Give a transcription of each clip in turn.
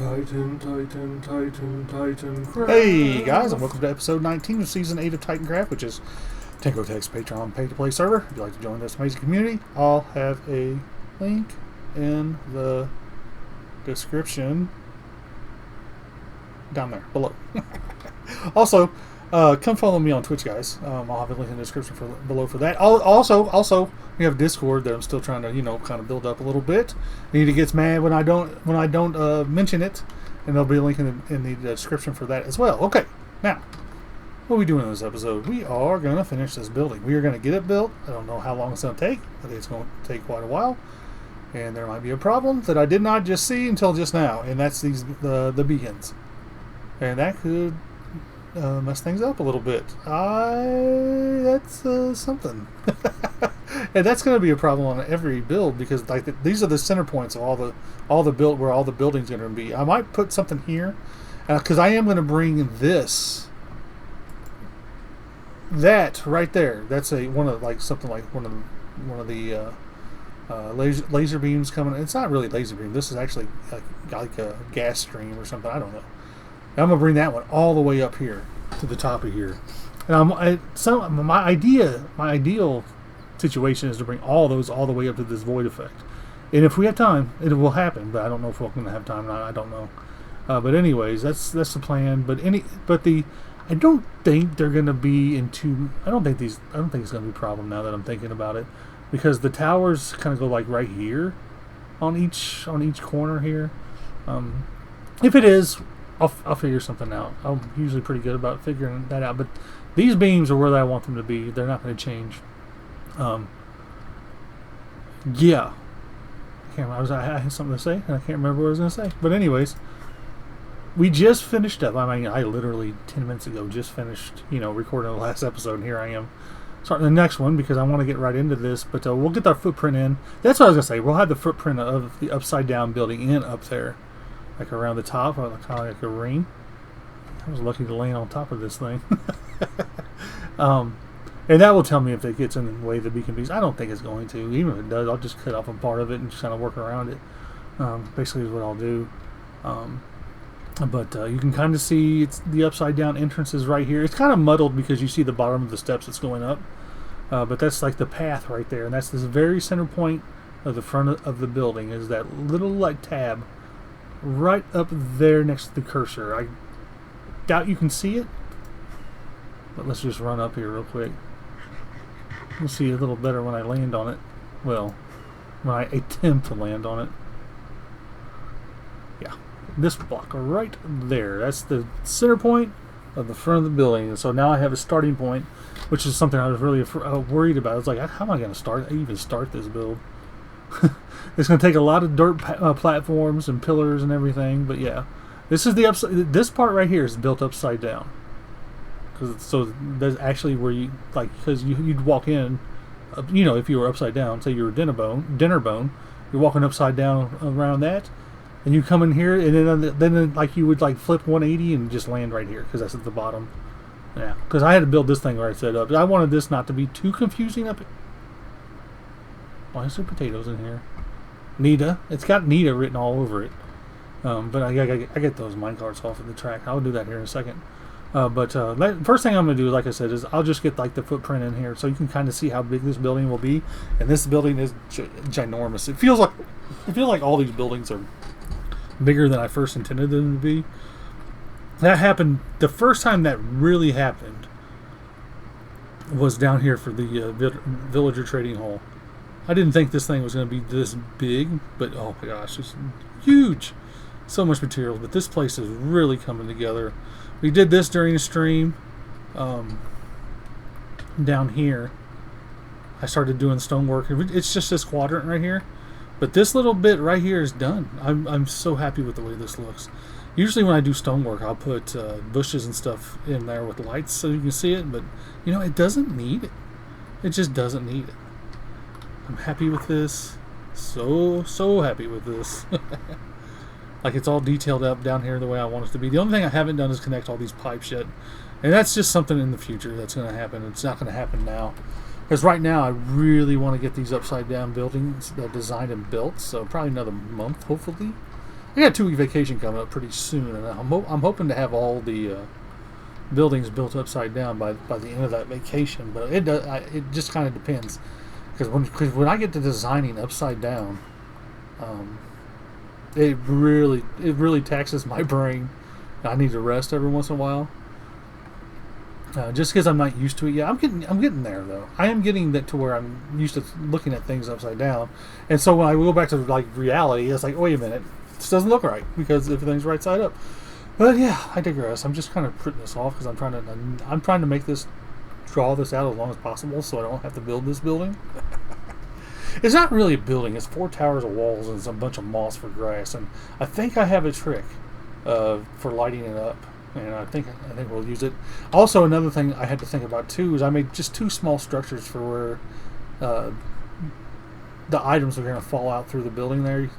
Titancraft. Hey guys, and welcome to episode 19 of season 8 of Titancraft, which is Tango Tech's Patreon pay-to-play server. If you'd like to join this amazing community, I'll have a link in the description down there below. Also, come follow me on Twitch, guys. I'll have a link in the description below for that. Also, we have Discord that I'm still trying to, kind of build up a little bit. He gets mad when I don't mention it, and there'll be a link in the description for that as well. Okay, now what are we doing in this episode? We are going to finish this building. We are going to get it built. I don't know how long it's going to take. I think it's going to take quite a while, and there might be a problem that I did not just see until just now, and that's the beacons, and that could mess things up a little bit. That's something. And that's going to be a problem on every build, because these are the center points of all the build where all the buildings are going to be. I might put something here, because I am going to bring that right there. That's one of the laser beams coming. It's not really laser beam. This is actually like a gas stream or something. I don't know. I'm gonna bring that one all the way up here to the top of here. And my ideal situation is to bring all those all the way up to this void effect. And if we have time, it will happen. But I don't know if we're going to have time. I don't know. But anyways, that's the plan. I don't think they're going to be into. I don't think it's going to be a problem now that I'm thinking about it, because the towers kind of go like right here, on each corner here. If it is, I'll figure something out. I'm usually pretty good about figuring that out. But these beams are where I want them to be. They're not going to change. Yeah. I had something to say, and I can't remember what I was going to say. But anyways, we just finished up. I mean, I literally 10 minutes ago just finished, recording the last episode, and here I am starting the next one because I want to get right into this. But we'll get our footprint in. That's what I was going to say. We'll have the footprint of the upside down building in up there, like around the top, kind of like a ring. I was lucky to land on top of this thing. And that will tell me if it gets in the way of the beacon beams. I don't think it's going to. Even if it does, I'll just cut off a part of it and just kind of work around it. Basically is what I'll do. But you can kind of see the upside down entrance is right here. It's kind of muddled because you see the bottom of the steps that's going up. But that's like the path right there. And that's this very center point of the front of the building is that little tab right up there next to the cursor. I doubt you can see it. But let's just run up here real quick. You'll see a little better when I land on it. Well, when I attempt to land on it. Yeah. This block right there. That's the center point of the front of the building. And so now I have a starting point, which is something I was really worried about. I was like, how am I going to even start this build? It's going to take a lot of dirt platforms and pillars and everything. But yeah. This is this part right here is built upside down. So that's actually where because you'd walk in, if you were upside down, say you were dinner bone, you're walking upside down around that, and you come in here, and then you would flip 180 and just land right here, because that's at the bottom. Yeah, because I had to build this thing right set up. I wanted this not to be too confusing up. Why is there potatoes in here? Nita, it's got Nita written all over it. But I get those minecarts off of the track. I'll do that here in a second. First thing I'm going to do, like I said, is I'll just get the footprint in here so you can kind of see how big this building will be. And this building is ginormous. It feels like all these buildings are bigger than I first intended them to be. That happened, the first time that really happened was down here for the villager trading hall. I didn't think this thing was going to be this big, but oh my gosh, it's huge. So much material, but this place is really coming together. We did this during the stream. Down here, I started doing stonework. It's just this quadrant right here, but this little bit right here is done. I'm so happy with the way this looks. Usually when I do stonework, I'll put bushes and stuff in there with lights so you can see it, but it doesn't need it. It just doesn't need it. I'm happy with this. So happy with this. It's all detailed up down here the way I want it to be. The only thing I haven't done is connect all these pipes yet. And that's just something in the future that's going to happen. It's not going to happen now. Because right now I really want to get these upside down buildings designed and built. So probably another month, hopefully. I got a 2-week vacation coming up pretty soon, and I'm hoping to have all the buildings built upside down by the end of that vacation. But it just kind of depends, because when I get to designing upside down, it really taxes my brain. I need to rest every once in a while. Just because I'm not used to it yet. I'm getting there though. I am getting that to where I'm used to looking at things upside down, and so when I go back to like reality, it's like, wait a minute, this doesn't look right because everything's right side up. But yeah, I digress. I'm just kind of putting this off because I'm trying to make this, draw this out as long as possible so I don't have to build this building. It's not really a building. It's 4 towers of walls and a bunch of moss for grass, and I think I have a trick for lighting it up. And I think we'll use it. Also, another thing I had to think about too is I made just 2 small structures for where the items are going to fall out through the building there.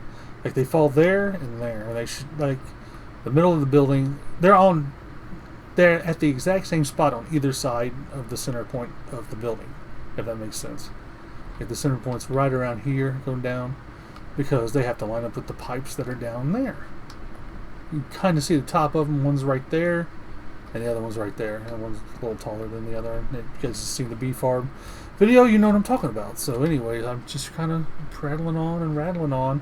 Like they fall there and there, and they should, like the middle of the building. They're at the exact same spot on either side of the center point of the building, if that makes sense. Like the center point's right around here going down, because they have to line up with the pipes that are down there. You kind of see the top of them. One's right there, and the other one's right there. And one's a little taller than the other. And you guys have seen the B-Farb video, you know what I'm talking about. So anyways, I'm just kind of prattling on and rattling on.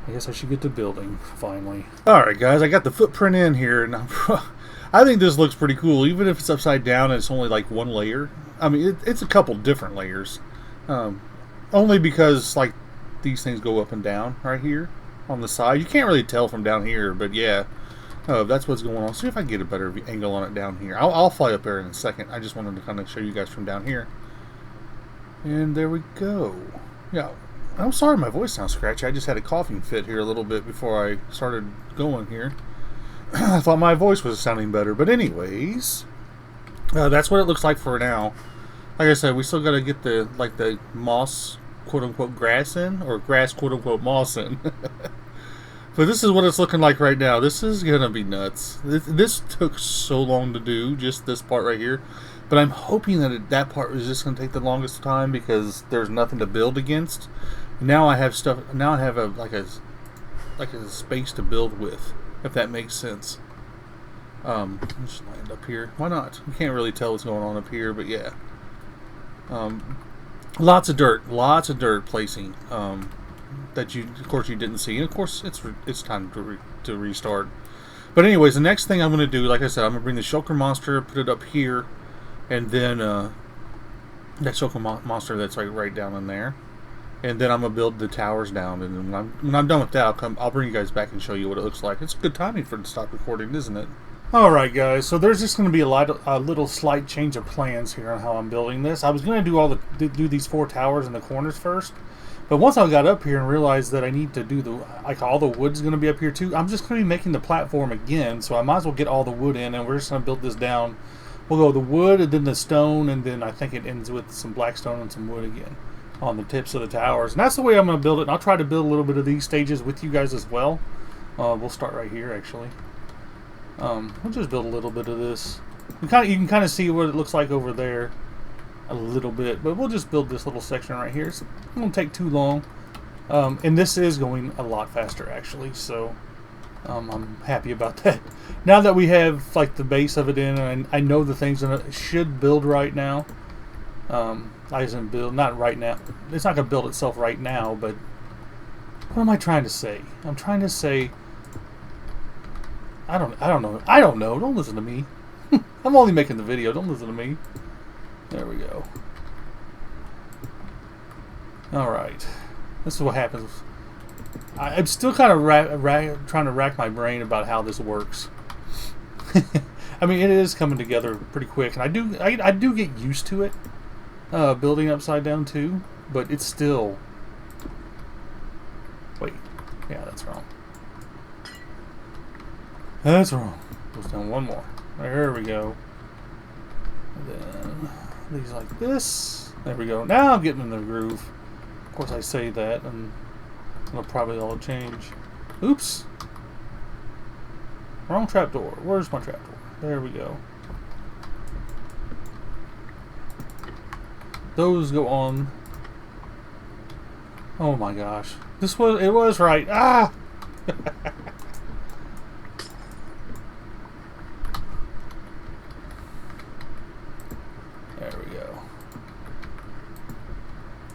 I guess I should get to building, finally. Alright guys, I got the footprint in here, and I think this looks pretty cool. Even if it's upside down and it's only like 1 layer. I mean, it's a couple different layers. Only because, like, these things go up and down right here on the side. You can't really tell from down here, but yeah, that's what's going on. See if I can get a better angle on it down here. I'll fly up there in a second. I just wanted to kind of show you guys from down here. And there we go. Yeah, I'm sorry my voice sounds scratchy. I just had a coughing fit here a little bit before I started going here. I thought my voice was sounding better, but anyways, that's what it looks like for now. Like I said, we still got to get the moss, quote-unquote, grass in, or grass, quote-unquote, moss in. But this is what it's looking like right now. This is going to be nuts. This took so long to do, just this part right here. But I'm hoping that that part is just going to take the longest time because there's nothing to build against. Now I have stuff. Now I have like a space to build with, if that makes sense. Just land up here. Why not? You can't really tell what's going on up here, but yeah. Lots of dirt placing that of course you didn't see, and of course it's time to restart. But anyways, the next thing I'm going to do, like I said, I'm going to bring the shulker monster, put it up here, and then that shulker monster that's right down in there, and then I'm going to build the towers down. And then when I'm done with that, I'll bring you guys back and show you what it looks like. It's good timing for to stop recording, isn't it? Alright guys, so there's just going to be a little slight change of plans here on how I'm building this. I was going to do these 4 towers in the corners first, but once I got up here and realized that I need to do all the wood's going to be up here too, I'm just going to be making the platform again, so I might as well get all the wood in, and we're just going to build this down. We'll go the wood and then the stone, and then I think it ends with some black stone and some wood again on the tips of the towers. And that's the way I'm going to build it, and I'll try to build a little bit of these stages with you guys as well. We'll start right here actually. We'll just build a little bit of this. You can kind of see what it looks like over there a little bit, but we'll just build this little section right here. It won't take too long, and this is going a lot faster actually, so I'm happy about that. Now that we have like the base of it in, and I know the things that should build right now. I didn't build, not right now. It's not going to build itself right now, but what am I trying to say? I'm trying to say, I don't know. Don't listen to me. I'm only making the video. Don't listen to me. There we go. Alright. This is what happens. I'm still kind of trying to rack my brain about how this works. I mean, it is coming together pretty quick, and I do get used to it, building upside down too, but it's still... Wait. Yeah, that's wrong. That's wrong. Goes down one more. There we go. And then these like this. There we go. Now I'm getting in the groove. Of course I say that, and it'll probably all change. Oops. Wrong trapdoor. Where's my trapdoor? There we go. Those go on. Oh my gosh. It was right. Ah!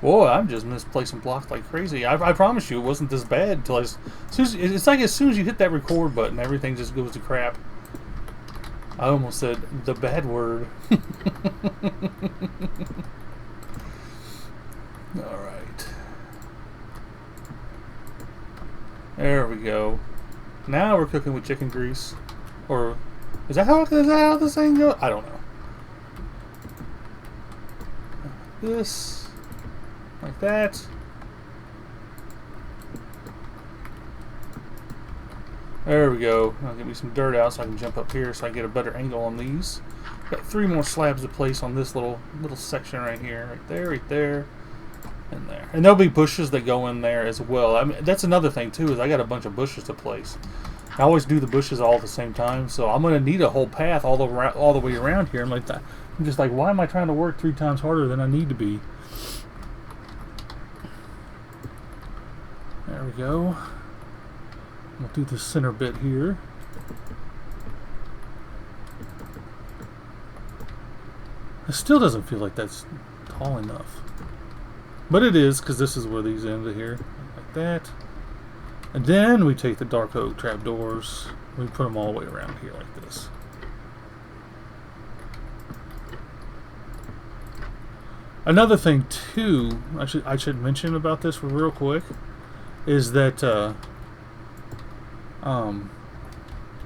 Boy, I'm just misplacing blocks like crazy. I promise you, it wasn't this bad until it's like as soon as you hit that record button, everything just goes to crap. I almost said the bad word. All right. There we go. Now we're cooking with chicken grease. Or is that how this thing goes? I don't know. This. Like that. There we go. I'll get me some dirt out so I can jump up here so I can get a better angle on these. Got 3 more slabs to place on this little section right here. Right there, and there. And there'll be bushes that go in there as well. I mean, that's another thing too, is I got a bunch of bushes to place. I always do the bushes all at the same time, so I'm going to need a whole path all the way around here. I'm just like, why am I trying to work 3 times harder than I need to be? There we go. We'll do the center bit here. It still doesn't feel like that's tall enough. But it is, because this is where these end here. Like that. And then we take the dark oak trapdoors. We put them all the way around here like this. Another thing too, I should mention about this real quick, is that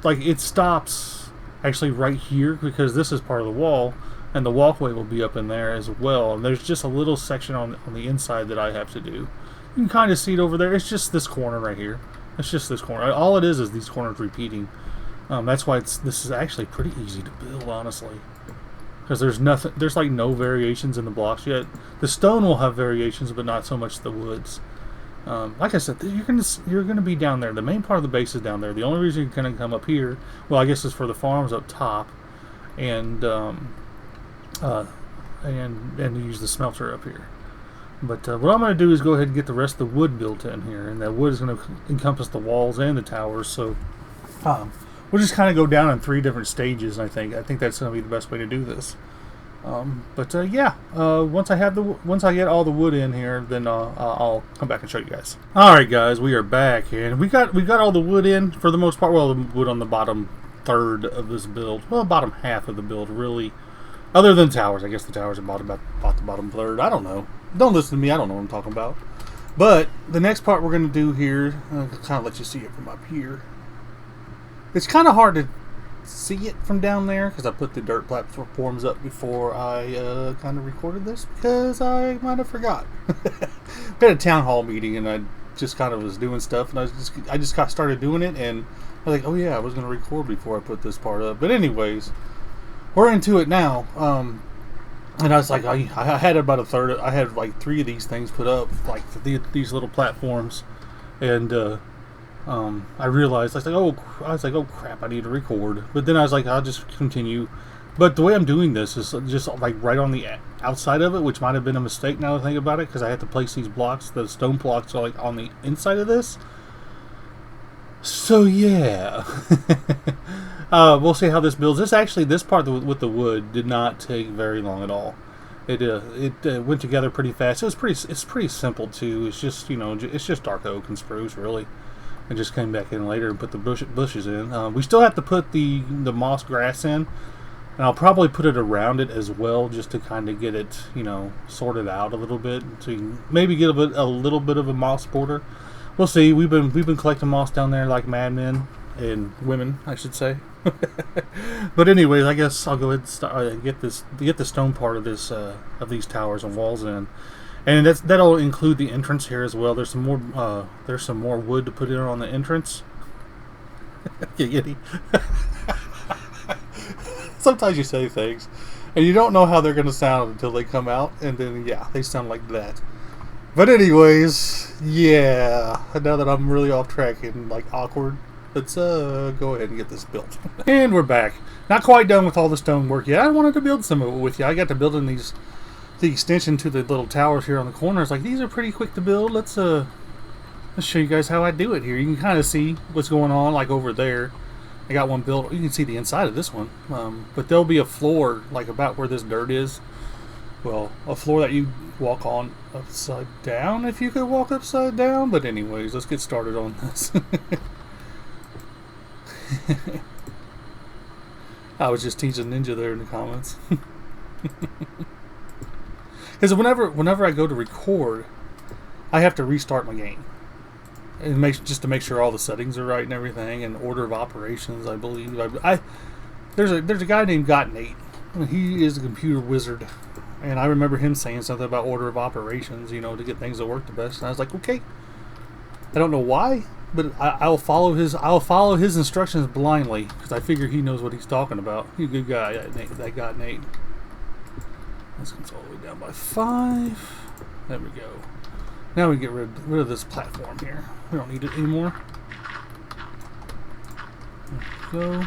like it stops actually right here because this is part of the wall, and the walkway will be up in there as well. And there's just a little section on the inside that I have to do. You can kind of see it over there. It's just this corner right here. It's just this corner. All it is these corners repeating. That's why this is actually pretty easy to build, honestly. Because there's like no variations in the blocks yet. The stone will have variations, but not so much the woods. Like I said, you're gonna be down there. The main part of the base is down there. The only reason you're gonna come up here, well, I guess, is for the farms up top, and use the smelter up here. But what I'm going to do is go ahead and get the rest of the wood built in here, and that wood is going to encompass the walls and the towers. So we'll just kind of go down in 3 different stages. I think that's going to be the best way to do this. Yeah, once I get all the wood in here, then I'll come back and show you guys. All right, guys, we are back, and we got all the wood in for the most part. Well, the wood on the bottom third of this build, well, bottom half of the build, really. Other than towers, I guess the towers are bought the bottom third. I don't know. Don't listen to me. I don't know what I'm talking about. But the next part we're going to do here, I'll kind of let you see it from up here. It's kind of hard to see it from down there because I put the dirt platforms up before I kind of recorded this because I might have forgot. We had a town hall meeting and I just kind of was doing stuff, and I just got started doing it, and I was like, oh yeah, I was going to record before I put this part up. But anyways, we're into it now. And I was like, I had about a third. I had like 3 of these things put up, like these little platforms, and I realized I was like, oh crap, I need to record. But then I was like, I'll just continue. But the way I'm doing this is just like right on the outside of it, which might have been a mistake now that I think about it, because I had to place these blocks. The stone blocks are like on the inside of this. So yeah. We'll see how this builds. This part with the wood did not take very long at all. It went together pretty fast. It's pretty simple too. It's just it's just dark oak and spruce really. I just came back in later and put the bushes in. We still have to put the moss grass in, and I'll probably put it around it as well, just to kind of get it sorted out a little bit, so you can maybe get a little bit of a moss border. We'll see. We've been collecting moss down there like madmen, and women, I should say. But anyways, I guess I'll go ahead and start, get the stone part of this of these towers and walls in, and that'll include the entrance here as well. There's some more wood to put in on the entrance. Yitty. Sometimes you say things, and you don't know how they're going to sound until they come out, and then yeah, they sound like that. But anyways, yeah. Now that I'm really off track and like awkward, let's go ahead and get this built. And we're back. Not quite done with all the stone work yet. I wanted to build some of it with you. I got to building the extension to the little towers here on the corners. Like, these are pretty quick to build. Let's show you guys how I do it here. You can kind of see what's going on, like over there. I got one built. You can see the inside of this one. But there'll be a floor like about where this dirt is. Well, a floor that you walk on upside down if you could walk upside down. But anyways, let's get started on this. I was just teasing Ninja there in the comments. Because whenever I go to record, I have to restart my game. And just to make sure all the settings are right and everything, and order of operations, I believe. There's a guy named Nate. He is a computer wizard. And I remember him saying something about order of operations, you know, to get things to work the best. And I was like, okay. I don't know why, but I'll follow his instructions blindly because I figure he knows what he's talking about. He's a good guy, that guy Nate. Let's go all the way down by 5. There we go. Now we get rid of this platform here. We don't need it anymore. There we go.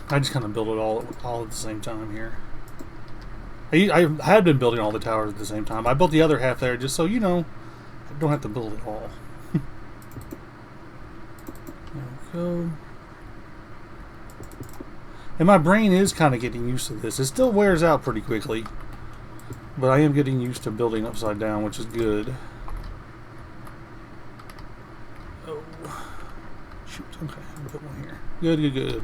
I just kind of build it all at the same time here. I had been building all the towers at the same time. I built the other half there just so, you know, I don't have to build it all. There we go. And my brain is kind of getting used to this. It still wears out pretty quickly. But I am getting used to building upside down, which is good. Oh. Shoot. Okay, I'll put one here. Good.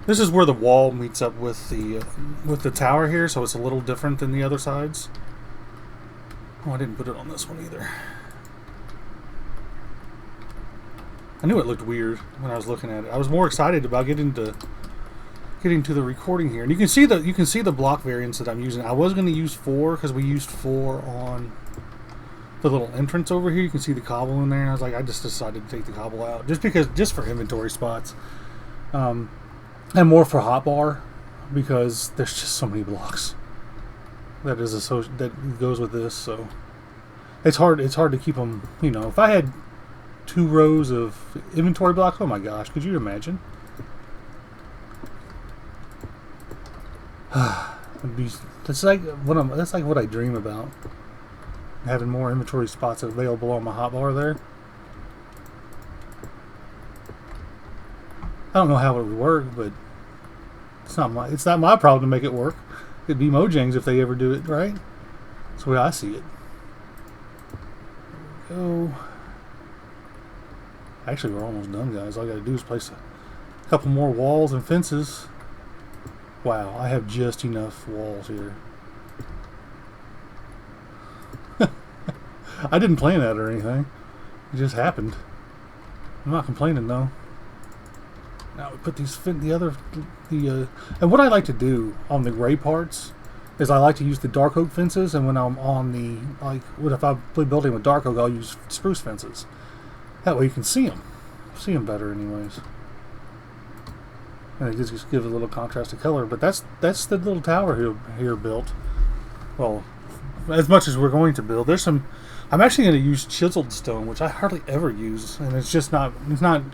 This is where the wall meets up with the tower here, so it's a little different than the other sides. Oh, I didn't put it on this one either. I knew it looked weird when I was looking at it. I was more excited about getting to the recording here, and you can see the block variants that I'm using. I was going to use 4 because we used 4 on the little entrance over here. You can see the cobble in there. And I was like, I just decided to take the cobble out just for inventory spots. And more for hotbar because there's just so many blocks that goes with this, so it's hard to keep them. You know, if I had 2 rows of inventory blocks, oh my gosh, could you imagine? That's like what I dream about, having more inventory spots available on my hotbar there. I don't know how it would work, but it's not my problem to make it work. It'd be Mojang's if they ever do it right. That's the way I see it. There we go. Actually, we're almost done, guys. All I got to do is place a couple more walls and fences. Wow, I have just enough walls here. I didn't plan that or anything. It just happened. I'm not complaining though. Now we put and what I like to do on the gray parts is I like to use the dark oak fences, and when I'm on if I'm building with dark oak, I'll use spruce fences. That way you can see them better, anyways. And it just gives a little contrast of color. But that's the little tower here built. Well, as much as we're going to build, I'm actually going to use chiseled stone, which I hardly ever use, and it's not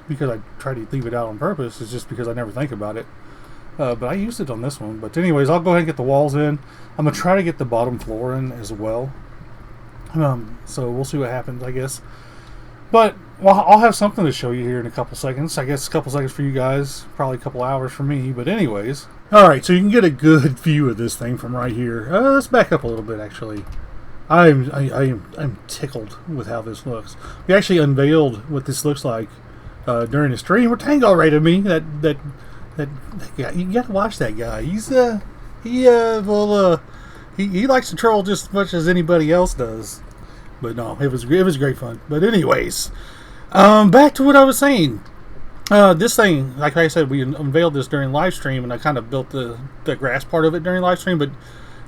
because I try to leave it out on purpose. It's just because I never think about it. But I used it on this one. But anyways, I'll go ahead and get the walls in. I'm going to try to get the bottom floor in as well. So we'll see what happens, I guess. But I'll have something to show you here in a couple seconds. I guess a couple seconds for you guys, probably a couple hours for me. But anyways, all right. So you can get a good view of this thing from right here. Let's back up a little bit, actually. I'm tickled with how this looks. We actually unveiled what this looks like during the stream where Tango rated me. That guy, you got to watch that guy. He likes to troll just as much as anybody else does. But no, it was great fun. But anyways, back to what I was saying. This thing, like I said, we unveiled this during live stream, and I kind of built the grass part of it during live stream. But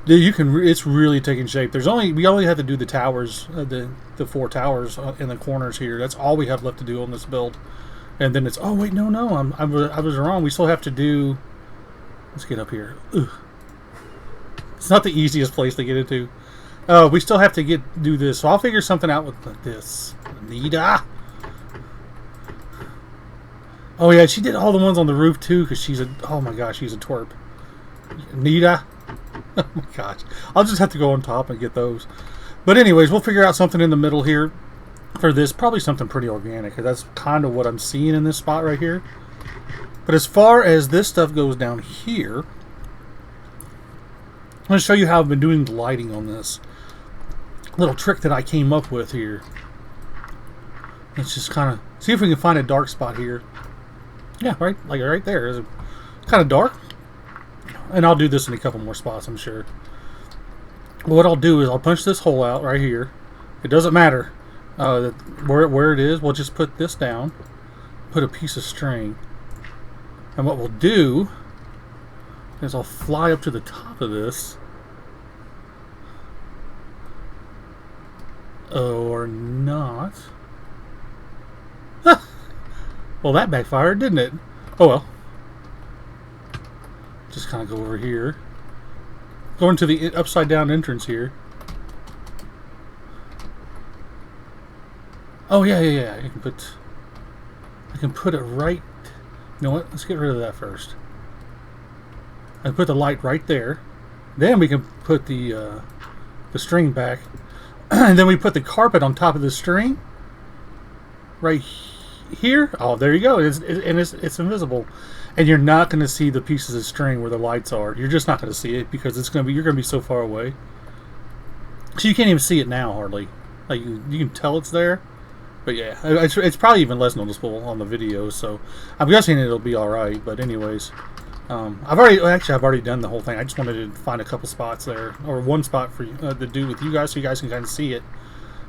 it's really taking shape. We only have to do the towers, the 4 towers in the corners here. That's all we have left to do on this build. And then I was wrong. We still have to do. Let's get up here. Ugh. It's not the easiest place to get into. We still have to do this, so I'll figure something out with this. Nita. Oh yeah, she did all the ones on the roof too, because oh my gosh, she's a twerp. Nita. Oh my gosh. I'll just have to go on top and get those. But anyways, we'll figure out something in the middle here for this. Probably something pretty organic, because that's kind of what I'm seeing in this spot right here. But as far as this stuff goes down here, I'm going to show you how I've been doing the lighting on this. Little trick that I came up with here. Let's just kind of see if we can find a dark spot here. Yeah, right, like right there. It's kind of dark. And I'll do this in a couple more spots, I'm sure. But what I'll do is I'll punch this hole out right here. It doesn't matter where it is. We'll just put this down. Put a piece of string. And what we'll do is I'll fly up to the top of this. Or not. Well, that backfired, didn't it? Oh well. Just kind of go over here. Go into the upside down entrance here. Oh yeah. I can put it right. You know what? Let's get rid of that first. I put the light right there. Then we can put the string back. And then we put the carpet on top of the string. Right here. Oh, there you go. It's invisible. And you're not going to see the pieces of string where the lights are. You're just not going to see it because you're going to be so far away. So you can't even see it now hardly. Like you can tell it's there. But yeah, it's probably even less noticeable on the video, so I'm guessing it'll be alright. But anyways, I've already done the whole thing. I just wanted to find a couple spots there, or one spot for you, to do with you guys so you guys can kind of see it.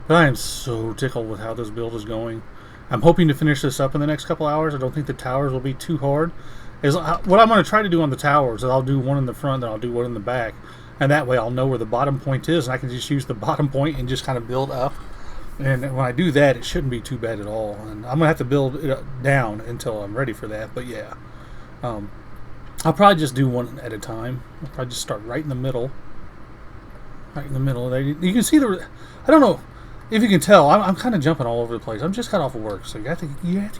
But I am so tickled with how this build is going. I'm hoping to finish this up in the next couple hours. I don't think the towers will be too hard. What I'm going to try to do on the towers is I'll do one in the front, then I'll do one in the back. And that way I'll know where the bottom point is, and I can just use the bottom point and just kind of build up. And when I do that, it shouldn't be too bad at all. And I'm going to have to build it down until I'm ready for that. But yeah, I'll probably just do one at a time. I'll probably just start right in the middle. Right in the middle. There. You can see I don't know if you can tell, I'm kind of jumping all over the place. I'm just got off of work, so you have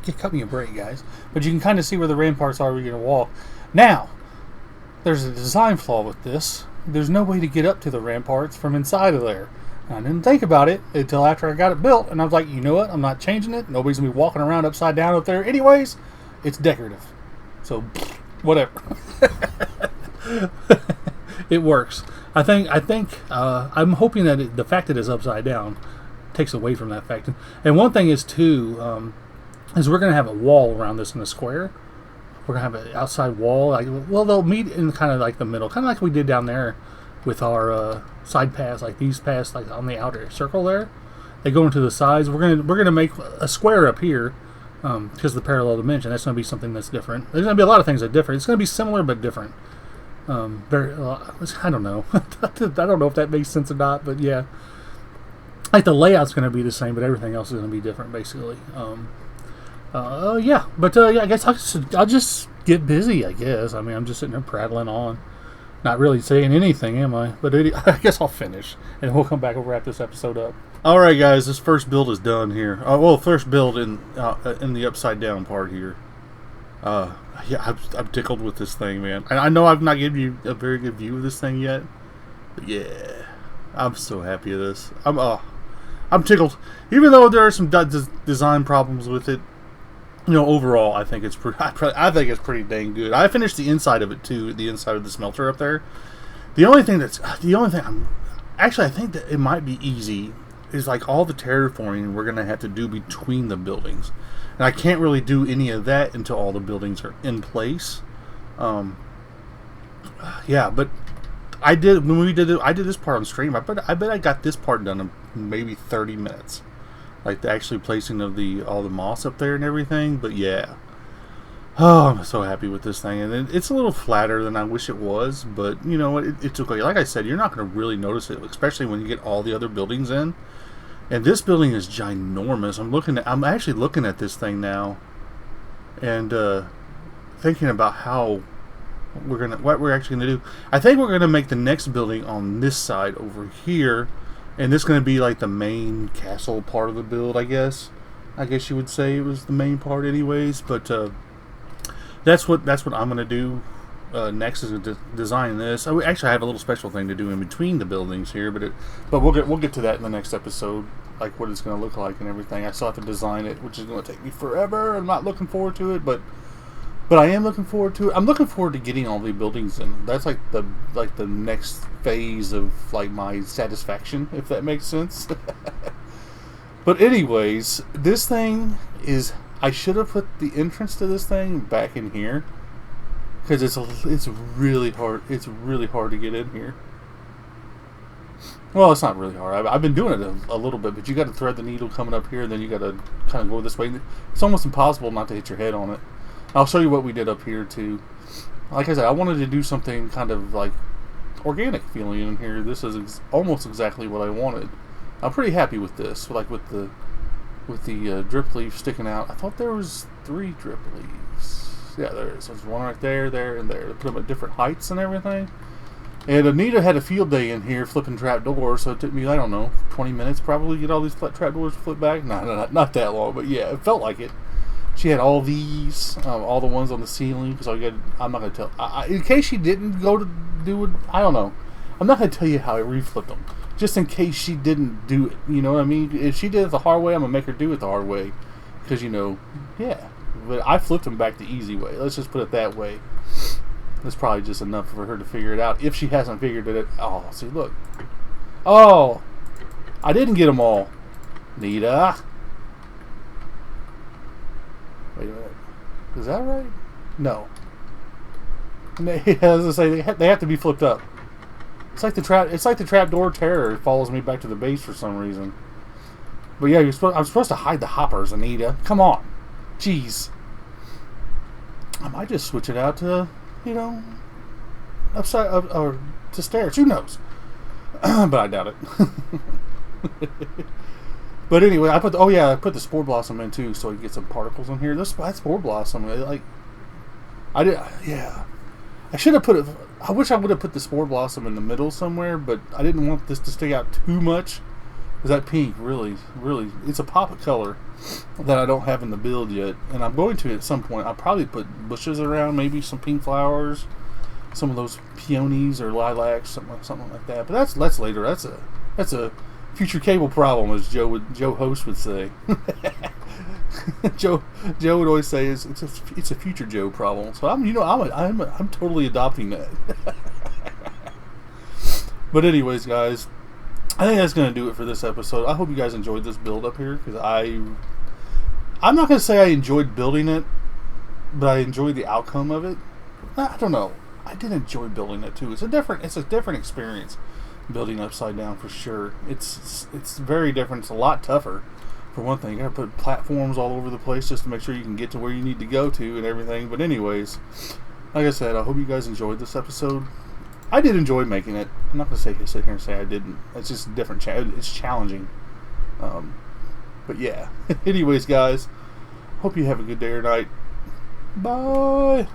to cut me a break, guys. But you can kind of see where the ramparts are where you're going to walk. Now, there's a design flaw with this. There's no way to get up to the ramparts from inside of there. I didn't think about it until after I got it built, and I was like, you know what? I'm not changing it. Nobody's going to be walking around upside down up there anyways. It's decorative. So, whatever. It works. I'm hoping that the fact that it's upside down takes away from that fact. And one thing is, too, is we're going to have a wall around this in a square. We're going to have an outside wall. They'll meet in kind of like the middle, kind of like we did down there with our side paths, like these paths, like on the outer circle there. They go into the sides. We're gonna make a square up here because of the parallel dimension. That's gonna be something that's different. There's gonna be a lot of things that are different. It's gonna be similar but different. I don't know. I don't know if that makes sense or not, but yeah. Like the layout's gonna be the same, but everything else is gonna be different, basically. Yeah. But yeah, I guess I'll just get busy. I guess. I mean, I'm just sitting there prattling on. Not really saying anything, am I? But I guess I'll finish, and we'll come back and wrap this episode up. All right, guys, this first build is done here. First build in the upside down part here. Yeah, I'm tickled with this thing, man. I know I've not given you a very good view of this thing yet, but yeah, I'm so happy with this. I'm tickled, even though there are some design problems with it. You know, overall, I think it's pretty dang good. I finished the inside of it too, the inside of the smelter up there. I think that it might be easy is like all the terraforming we're gonna have to do between the buildings, and I can't really do any of that until all the buildings are in place. Yeah, but I did this part on stream. I bet I got this part done in maybe 30 minutes. Like the actually placing of all the moss up there and everything. But yeah. Oh, I'm so happy with this thing. And it's a little flatter than I wish it was. But you know what? It's okay. Like I said, you're not going to really notice it. Especially when you get all the other buildings in. And this building is ginormous. I'm actually looking at this thing now. And thinking about what we're actually going to do. I think we're going to make the next building on this side over here. And this is going to be like the main castle part of the build, I guess. I guess you would say it was the main part anyways. But that's what I'm going to do next is to design this. I have a little special thing to do in between the buildings here. But we'll get to that in the next episode. Like what it's going to look like and everything. I still have to design it, which is going to take me forever. I'm not looking forward to it. But But I am looking forward to it. I'm looking forward to getting all the buildings in. That's like the next phase of like my satisfaction, if that makes sense. But anyways, this thing is. I should have put the entrance to this thing back in here because it's really hard. It's really hard to get in here. Well, it's not really hard. I've been doing it a little bit, but you got to thread the needle coming up here, then you got to kind of go this way. It's almost impossible not to hit your head on it. I'll show you what we did up here too. Like I said, I wanted to do something kind of like organic feeling in here. This is almost exactly what I wanted. I'm pretty happy with this. Like with the drip leaf sticking out. I thought there was 3 drip leaves. Yeah, there is. There's one right there, there, and there. They put them at different heights and everything. And Anita had a field day in here flipping trap doors, so it took me, I don't know, 20 minutes probably to get all these trap doors to flip back. Not that long, but yeah, it felt like it. She had all these, all the ones on the ceiling, because I'm not going to tell. In case she didn't go to do it, I don't know. I'm not going to tell you how I reflipped them. Just in case she didn't do it, you know what I mean? If she did it the hard way, I'm going to make her do it the hard way. Because, yeah. But I flipped them back the easy way. Let's just put it that way. That's probably just enough for her to figure it out. If she hasn't figured it out. Oh, see, look. Oh! I didn't get them all. Nita. Wait a minute. Is that right? No. As I say, they have to be flipped up. It's like the trapdoor terror. It follows me back to the base for some reason. But yeah, I'm supposed to hide the hoppers, Anita. Come on, jeez. I might just switch it out to, upside up or to stairs. Who knows? But I doubt it. But anyway, I put the spore blossom in too, so I get some particles in here. This spore blossom, I should have put it. I wish I would have put the spore blossom in the middle somewhere, but I didn't want this to stick out too much. Because that pink really, it's a pop of color that I don't have in the build yet, and I'm going to at some point. I'll probably put bushes around, maybe some pink flowers, some of those peonies or lilacs, something like that. But that's later. That's a future Caable problem, as Joe Host would say. Joe would always say it's a future Joe problem. So I'm totally adopting that. But anyways, guys, I think that's going to do it for this episode. I hope you guys enjoyed this build up here, because I'm not going to say I enjoyed building it, but I enjoyed the outcome of it. I don't know. I did enjoy building it too. It's a different experience building upside down for sure. It's very different. It's a lot tougher. For one thing, you gotta put platforms all over the place just to make sure you can get to where you need to go to and everything. But anyways, like I said, I hope you guys enjoyed this episode. I did enjoy making it. I'm not gonna sit here and say I didn't. It's just different. It's challenging. But yeah. Anyways, guys, hope you have a good day or night. Bye.